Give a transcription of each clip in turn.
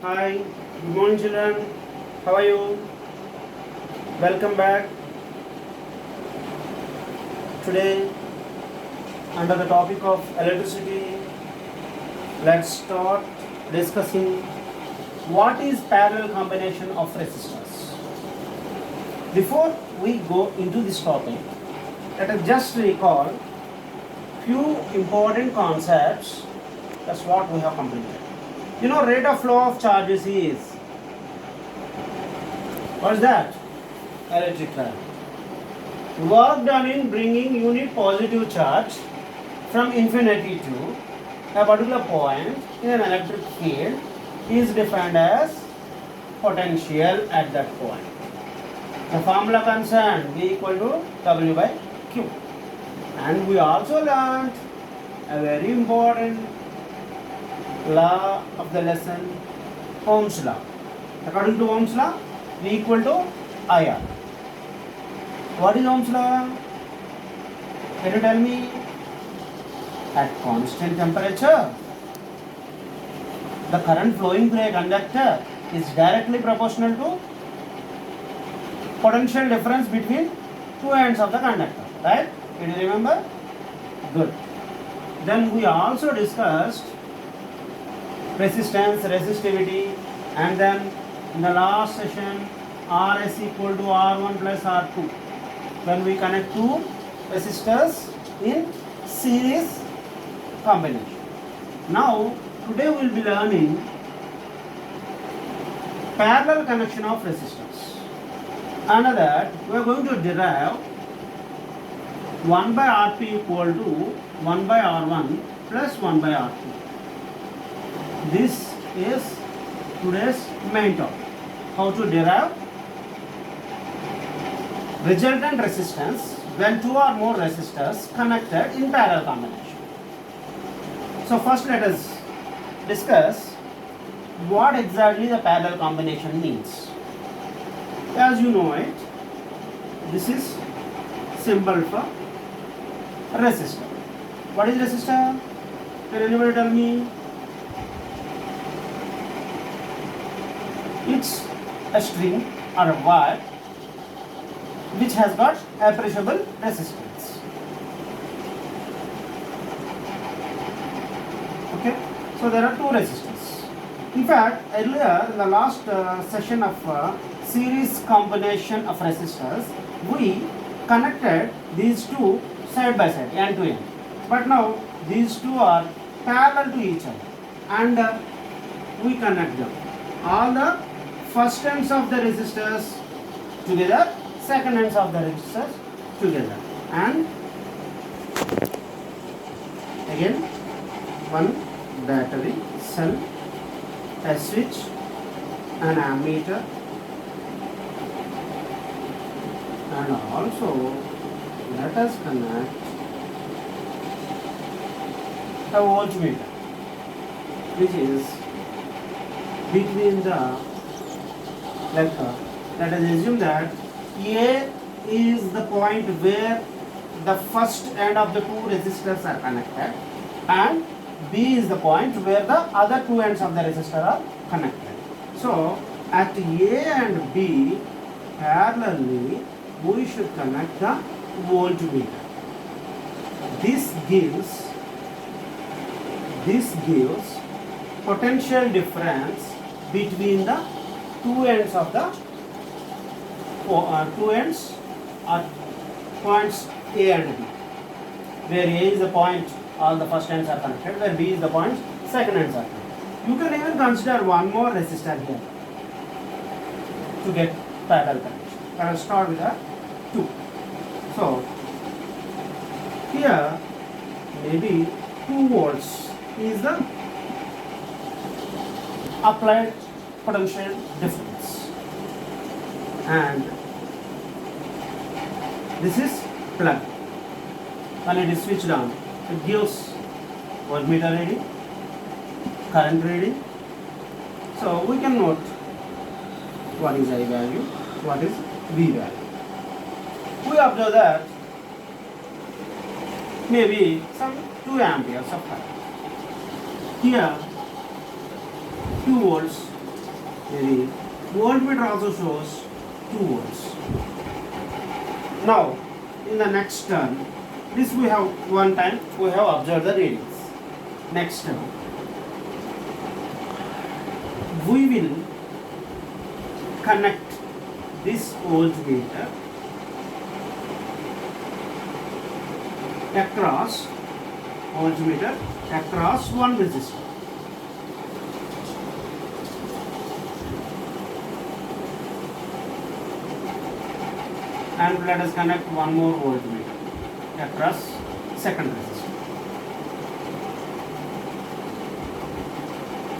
Hi, good morning children. How are you? Welcome back. Today, under the topic of electricity, let's start discussing what is parallel combination of resistors. Before we go into this topic, let us just recall few important concepts. That's what we have completed. Rate of flow of charges is, what is that? Electric current. Work done in bringing unit positive charge from infinity to a particular point in an electric field is defined as potential at that point. The formula concerned V equal to W by Q. And we also learned a very important law of the lesson, Ohm's law. According to Ohm's law, V equal to IR. What is Ohm's law? Can you tell me? At constant temperature, the current flowing through a conductor is directly proportional to potential difference between two ends of the conductor. Right? Can you remember? Good. Then we also discussed resistance, resistivity, and then in the last session, Rs equal to R1 plus R2. When we connect two resistors in series combination. Now, today we will be learning parallel connection of resistors. Under that, we are going to derive 1 by Rp equal to 1 by R1 plus 1 by R2. This is today's main topic. How to derive resultant resistance when two or more resistors connected in parallel combination. So first let us discuss what exactly the parallel combination means. As you know it, this is symbol for resistor. What is resistor? Can anybody tell me? It's a string or a wire which has got appreciable resistance. Okay, so there are two resistors. In fact, earlier in the last session of series combination of resistors, we connected these two side by side, end to end. But now these two are parallel to each other, and we connect them. All the first ends of the resistors together, second ends of the resistors together, and again one battery cell, a switch, an ammeter, and also let us connect a voltmeter, which is between the, let us assume that A is the point where the first end of the two resistors are connected, and B is the point where the other two ends of the resistor are connected. So at A and B parallelly we should connect the voltmeter. This gives potential difference between the two ends of the two ends are points A and B. Where A is the point, all the first ends are connected. Where B is the point, second ends are connected. You can even consider one more resistor here to get parallel connection. I will start with a 2. So here maybe 2 volts is the applied potential difference, and this is plug. When it is switched on, it gives voltmeter reading, current reading. So we can note what is I value, what is V value. We observe that maybe some 2 amperes of current. Here 2 volts The voltmeter also shows 2 volts. Now, in the next turn, this we have one time we have observed the readings. Next turn, we will connect this voltmeter across one resistor. And let us connect one more voltmeter across second resistor.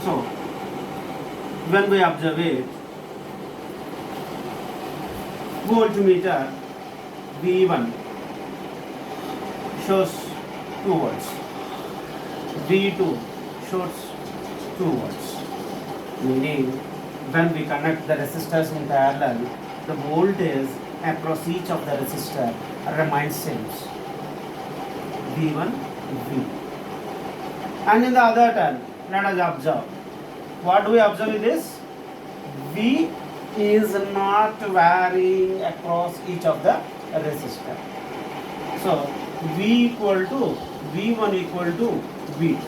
So, when we observe it, voltmeter V1 shows 2 volts, V2 shows 2 volts, meaning when we connect the resistors in parallel, the voltage across each of the resistor remains same, V1, V. And in the other turn, let us observe. What do we observe in this? V is not varying across each of the resistor. So, V equal to V1 equal to V2.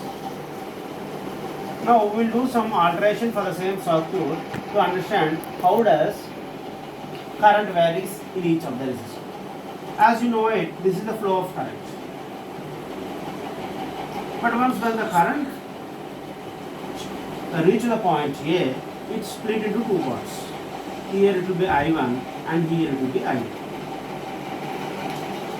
Now, we will do some alteration for the same circuit to understand how does current varies in each of the resistors. As you know it, this is the flow of current. But once when the current reach the point A, it's split into two parts. Here it will be I1 and here it will be I2.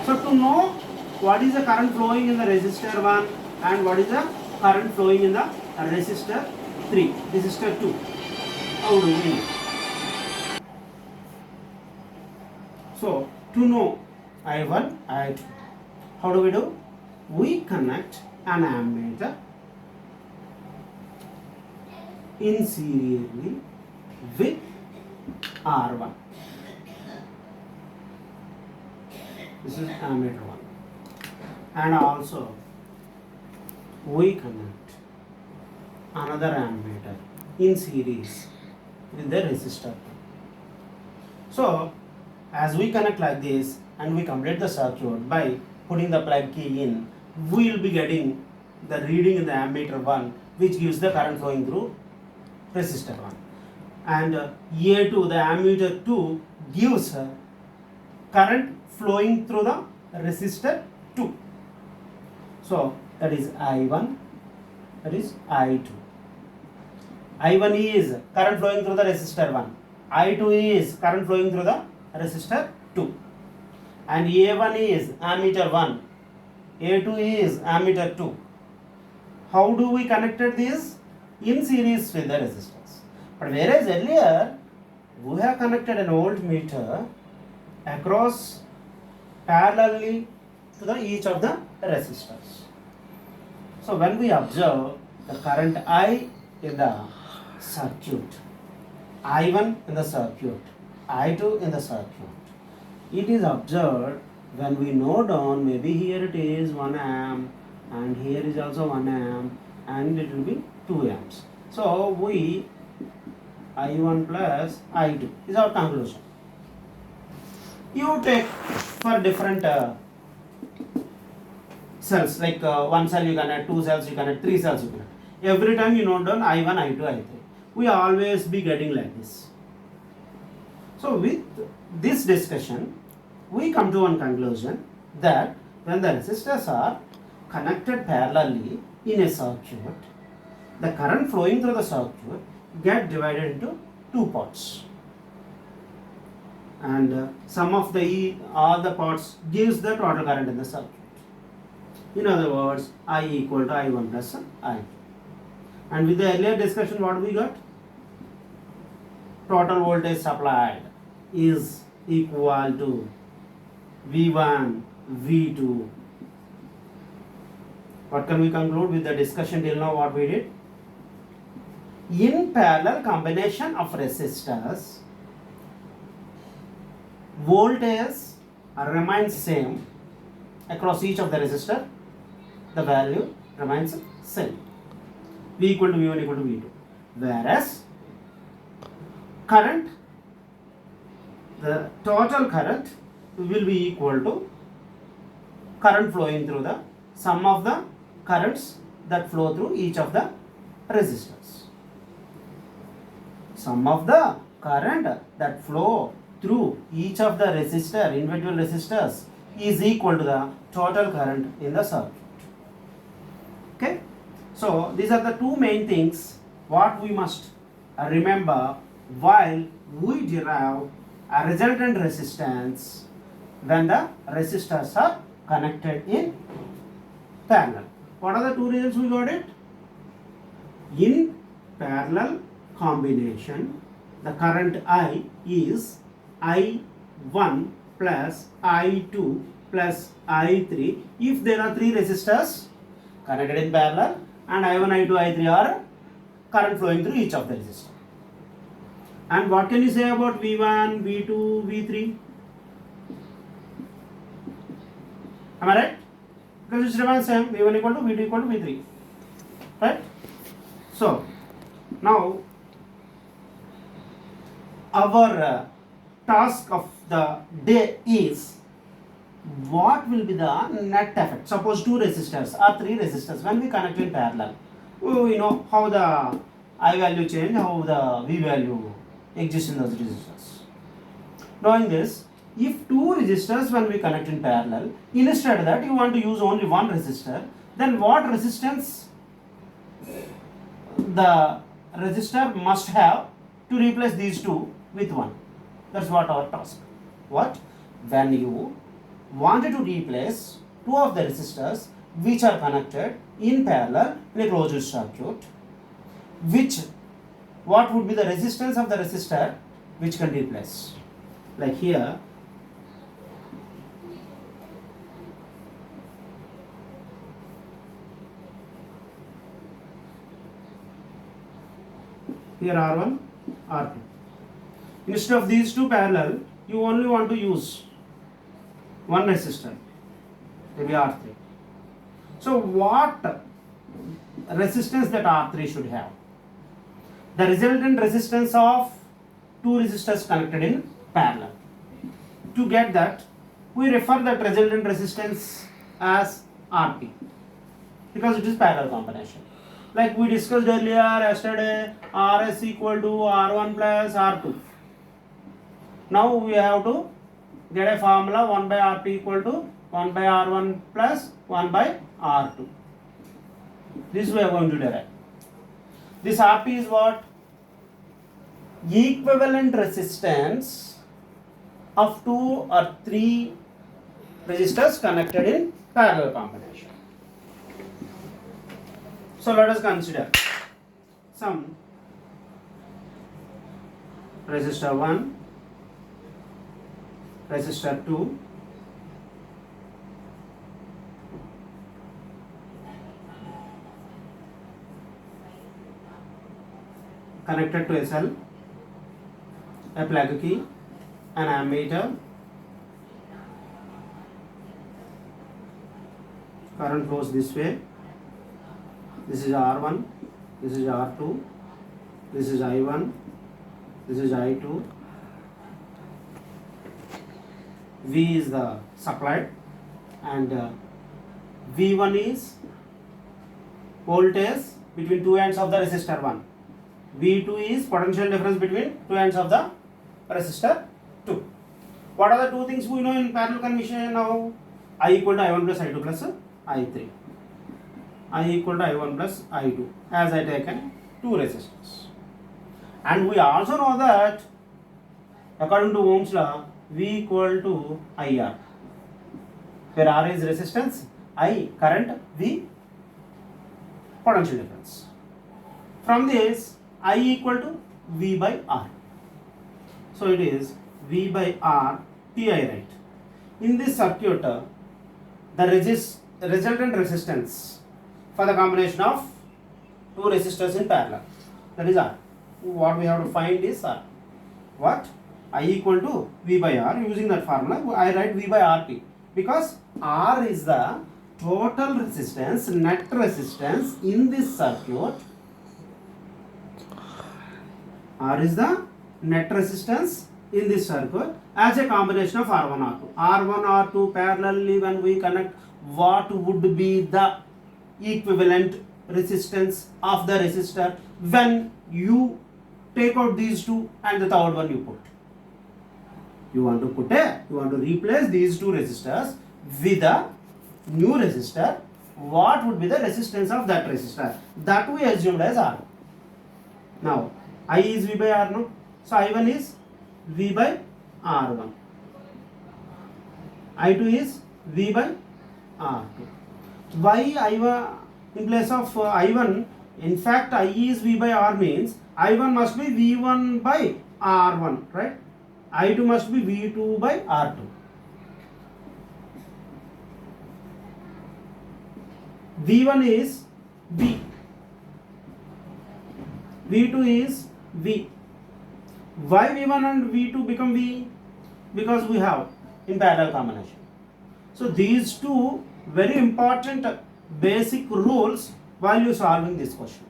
So to know what is the current flowing in the resistor 1 and what is the current flowing in the resistor 3, resistor 2, how do we know? So to know I1, I2, how do we do? We connect an ammeter in serially with R1. This is ammeter 1. And also we connect another ammeter in series with the resistor. So as we connect like this and we complete the circuit by putting the plug key in, we will be getting the reading in the ammeter 1, which gives the current flowing through resistor 1. And A2, the ammeter 2, gives current flowing through the resistor 2. So that is I1, that is I2. I1 is current flowing through the resistor 1. I2 is current flowing through the resistor 2. And A1 is ammeter 1. A2 is ammeter 2. How do we connected these? In series with the resistors. But whereas earlier we have connected an voltmeter across parallelly to each of the resistors. So when we observe the current I in the circuit, I1 in the circuit, I2 in the circuit, it is observed when we note down, maybe here it is 1 amp and here is also 1 amp and it will be 2 amps. So we I1 plus I2 is our conclusion. You take for different cells, like one cell you connect, two cells you connect, three cells you connect. Every time you note down I1, I2, I3. We always be getting like this. So with this discussion, we come to one conclusion that when the resistors are connected parallelly in a circuit, the current flowing through the circuit get divided into two parts. And sum of all the parts gives the total current in the circuit. In other words, I equal to I1 plus I2. And with the earlier discussion, what we got? Total voltage supplied is equal to V1, V2. What can we conclude with the discussion till now? What we did? In parallel combination of resistors, voltage remains same across each of the resistor. The value remains same. V equal to V1 equal to V2. Whereas current, the total current will be equal to current flowing through the sum of the currents that flow through each of the resistors. Sum of the current that flow through each of the resistor, individual resistors, is equal to the total current in the circuit. Okay, so these are the two main things what we must remember while we derive a resultant resistance when the resistors are connected in parallel. What are the two results we got it? In parallel combination, the current I is I1 plus I2 plus I3 if there are three resistors connected in parallel, and I1, I2, I3 are current flowing through each of the resistors. And what can you say about V1, V2, V3? Am I right? Because it remains same, V1 equal to V2 equal to V3. Right? So, now our task of the day is what will be the net effect. Suppose two resistors or three resistors when we connect in parallel. We know how the I value change, how the V value exists in those resistors. Knowing this, if two resistors when we connect in parallel, instead that you want to use only one resistor, then what resistance the resistor must have to replace these two with one? That's what our task. What? When you wanted to replace two of the resistors which are connected in parallel in a closed circuit, what would be the resistance of the resistor which can replace? Like here, R1, R2. Instead of these two parallel, you only want to use one resistor, maybe R3. So what resistance that R3 should have? The resultant resistance of two resistors connected in parallel. To get that, we refer that resultant resistance as RP because it is parallel combination. Like we discussed earlier yesterday, RS equal to R1 plus R2. Now we have to get a formula 1 by RP equal to 1 by R1 plus 1 by R2. This we are going to derive. This RP is what? Equivalent resistance of two or three resistors connected in parallel combination. So let us consider some resistor 1, resistor 2, connected to a cell, a plug key, an ammeter, current flows this way. This is R1, this is R2, this is I1, this is I2. V is the supplied, and V1 is voltage between two ends of the resistor 1. V2 is potential difference between two ends of the resistor 2. What are the two things we know in parallel combination now? I equal to I1 plus I2 plus I3. I equal to I1 plus I2 as I taken two resistors. And we also know that according to Ohm's law, V equal to IR, where R is resistance, I current, V potential difference. From this, I equal to V by R. So it is V by R Ti, right? In this circuit, the resultant resistance for the combination of two resistors in parallel, that is R. What we have to find is R. What? I equal to V by R. Using that formula, I write V by RP because R is the total resistance, net resistance in this circuit. R is the net resistance in this circuit as a combination of R1 R2. R1 R2 parallelly when we connect, what would be the equivalent resistance of the resistor when you take out these two and the third one you put. You want to replace these two resistors with a new resistor. What would be the resistance of that resistor? That we assumed as R. Now I is V by R, no? So I1 is V by R1. I2 is V by R2. Why I1 in place of I1? In fact, I is V by R means I1 must be V1 by R1, right? I2 must be V2 by R2. V1 is V. V2 is V. Why V1 and V2 become V? Because we have in parallel combination. So these two very important basic rules while you solving this question.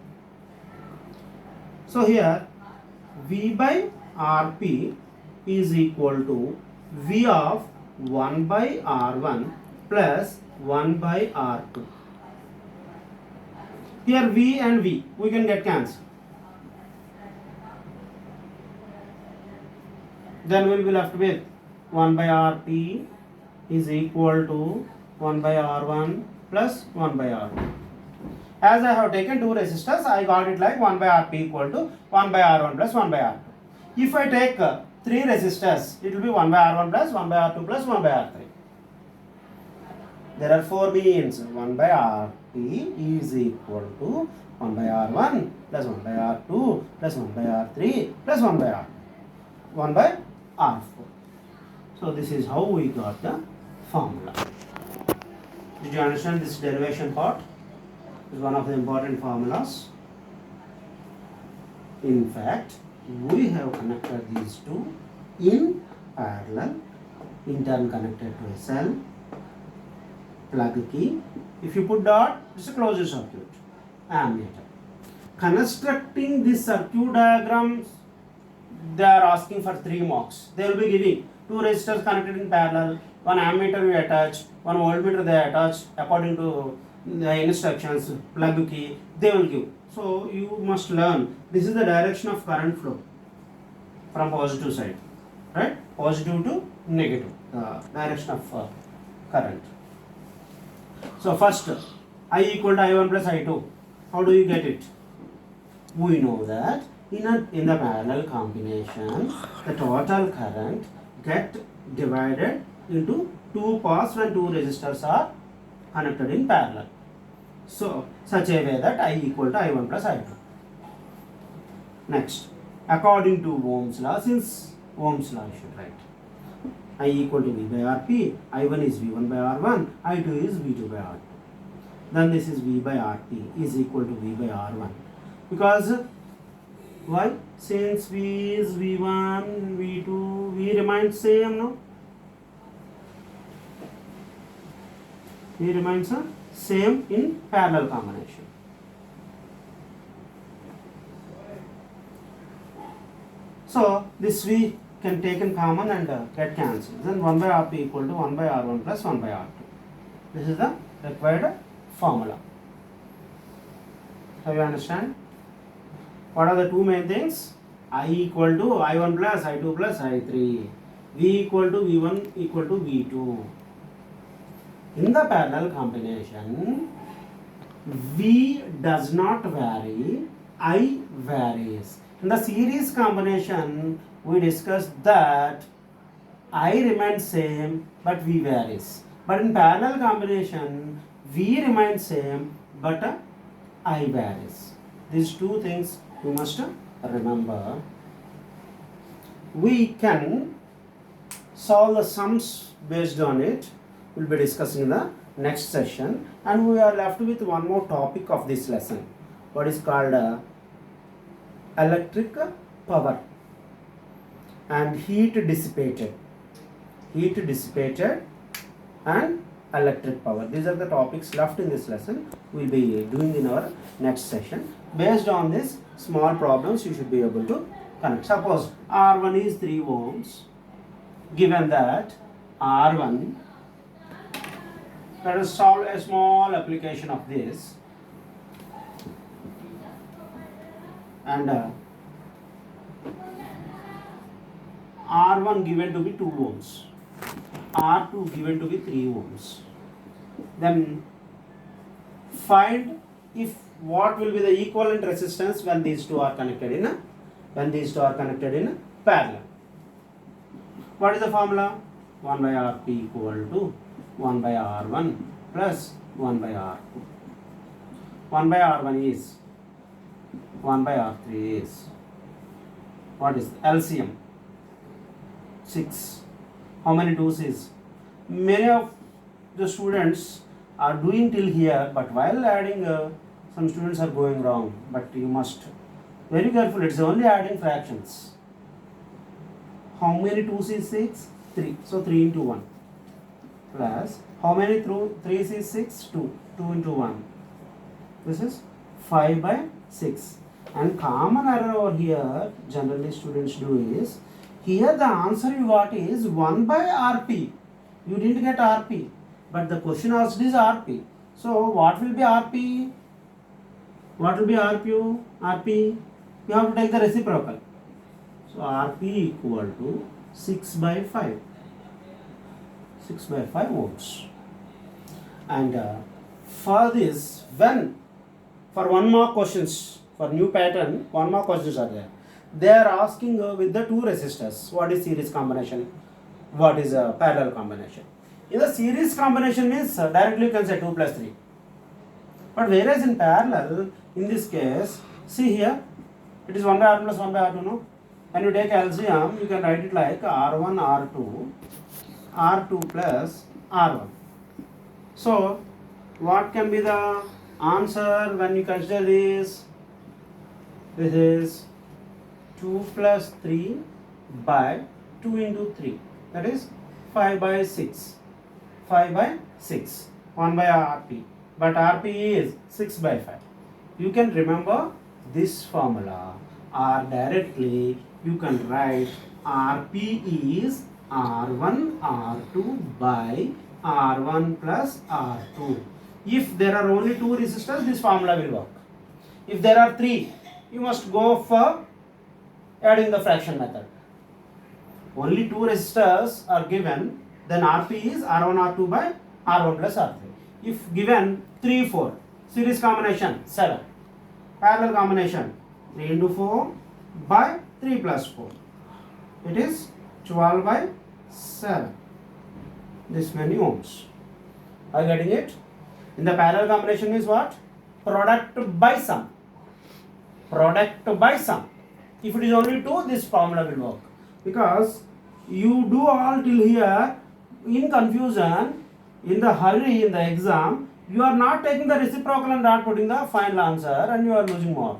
So here V by Rp is equal to V of 1 by R1 plus 1 by R2. Here V and V we can get cancelled. Then we will be left with 1 by Rp is equal to 1 by R1 plus 1 by R2. As I have taken two resistors, I got it like 1 by Rp equal to 1 by R1 plus 1 by R2. If I take three resistors, it will be 1 by R1 plus 1 by R2 plus 1 by R3. There are four means. 1 by Rp is equal to 1 by R1 plus 1 by R2 plus 1 by R3 plus 1 by R2. 1 by R4. So this is how we got the formula. Did you understand this derivation part? Is one of the important formulas. In fact, we have connected these two in parallel, in turn connected to a cell, plug key. If you put dot, it's a closed circuit, ammeter. Constructing this circuit diagrams, they are asking for 3 marks. They will be giving 2 resistors connected in parallel, 1 ammeter we attach, 1 voltmeter they attach according to the instructions, plug key they will give. So you must learn this is the direction of current flow from positive side, right? Positive to negative, the direction of current. So first I equal to I1 plus I2. How do you get it? We know that in the parallel combination, the total current get divided into two parts when two resistors are connected in parallel. So such a way that I equal to I1 plus I2. Next, according to Ohm's law, since Ohm's law I should write, I equal to V by Rp, I1 is V1 by R1, I2 is V2 by R2. Then this is V by Rp is equal to V by R1. Because why? Since V is V1, V2, V remains same, no? V remains same in parallel combination. So this V can take in common and get cancelled. Then 1 by Rp equal to 1 by R1 plus 1 by R2. This is the required formula. So you understand? What are the two main things? I equal to I1 plus I2 plus I3. V equal to V1 equal to V2. In the parallel combination, V does not vary, I varies. In the series combination, we discussed that I remains same but V varies. But in parallel combination, V remains same but I varies. These two things you must remember. We can solve the sums based on it. We'll be discussing in the next session, and we are left with one more topic of this lesson, what is called electric power and heat dissipated and electric power. These are the topics left in this lesson. We'll be doing in our next session. Based on this small problems, you should be able to connect. Suppose R1 is 3 ohms. Given that R1, let us solve a small application of this. And R1 given to be 2 ohms. R2 given to be 3 ohms. Then find if what will be the equivalent resistance when these two are connected in parallel. What is the formula? 1 by Rp equal to 1 by R1 plus 1 by R2. 1 by R1 is 1 by R3 is, what is LCM? 6. How many 2's is? Many of the students are doing till here, but while adding, some students are going wrong. But you must very careful. It's only adding fractions. How many 2's is 6? 3. So 3 into 1 plus how many 3's is 6? 2. 2 into 1. This is 5 by 6. And common error over here, generally students do is, here the answer you got is 1 by Rp. You didn't get Rp, but the question asked is Rp. So what will be Rp? What will be Rp? Rp, you have to take the reciprocal. So Rp equal to 6 by 5. 6 by 5 ohms. And for this, when, for 1 more questions, for new pattern, 1 more questions are there. They are asking with the 2 resistors, what is series combination, what is a parallel combination. In the series combination means directly you can say 2 plus 3. But whereas in parallel, in this case, see here, it is 1 by R1 plus 1 by R2, no? When you take LCM, you can write it like R1, R2, R2 plus R1. So, what can be the answer when you consider this? This is 2 plus 3 by 2 into 3. That is 5 by 6. 5 by 6. 1 by Rp. But Rp is 6 by 5. You can remember this formula, or directly you can write Rp is R1 R2 by R1 plus R2. If there are only 2 resistors, this formula will work. If there are 3, you must go for adding the fraction method. Only 2 resistors are given, then Rp is R1 R2 by R1 plus R3. If given 3, 4, series combination 7, parallel combination 3 into 4 by 3 plus 4. It is 12 by 7. This many ohms. Are you getting it? In the parallel combination means what? Product by sum. Product by sum. If it is only 2, this formula will work. Because you do all till here in confusion, in the hurry in the exam, you are not taking the reciprocal and not putting the final answer, and you are losing mark.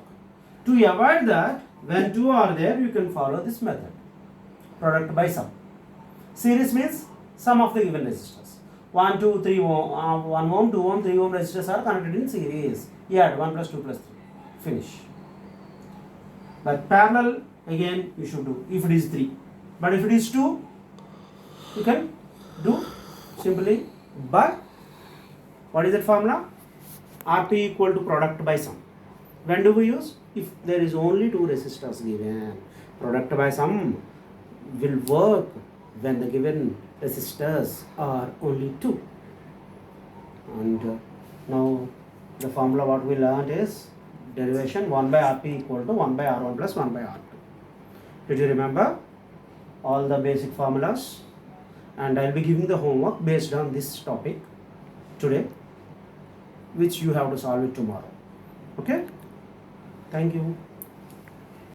To avoid that, when 2 are there, you can follow this method. Product by sum. Series means sum of the given resistors. 1, 2, 3 ohm, 1 ohm, 2 ohm, 3 ohm resistors are connected in series. You add 1 plus 2 plus 3. Finish. But parallel, again, you should do if it is 3. But if it is 2, you can do simply by, what is that formula? Rp equal to product by sum. When do we use? If there is only 2 resistors given. Product by sum will work when the given resistors are only 2. And now the formula what we learned is derivation 1 by Rp equal to 1 by R1 plus 1 by R2. Did you remember all the basic formulas? And I will be giving the homework based on this topic today, which you have to solve it tomorrow. Okay? Thank you.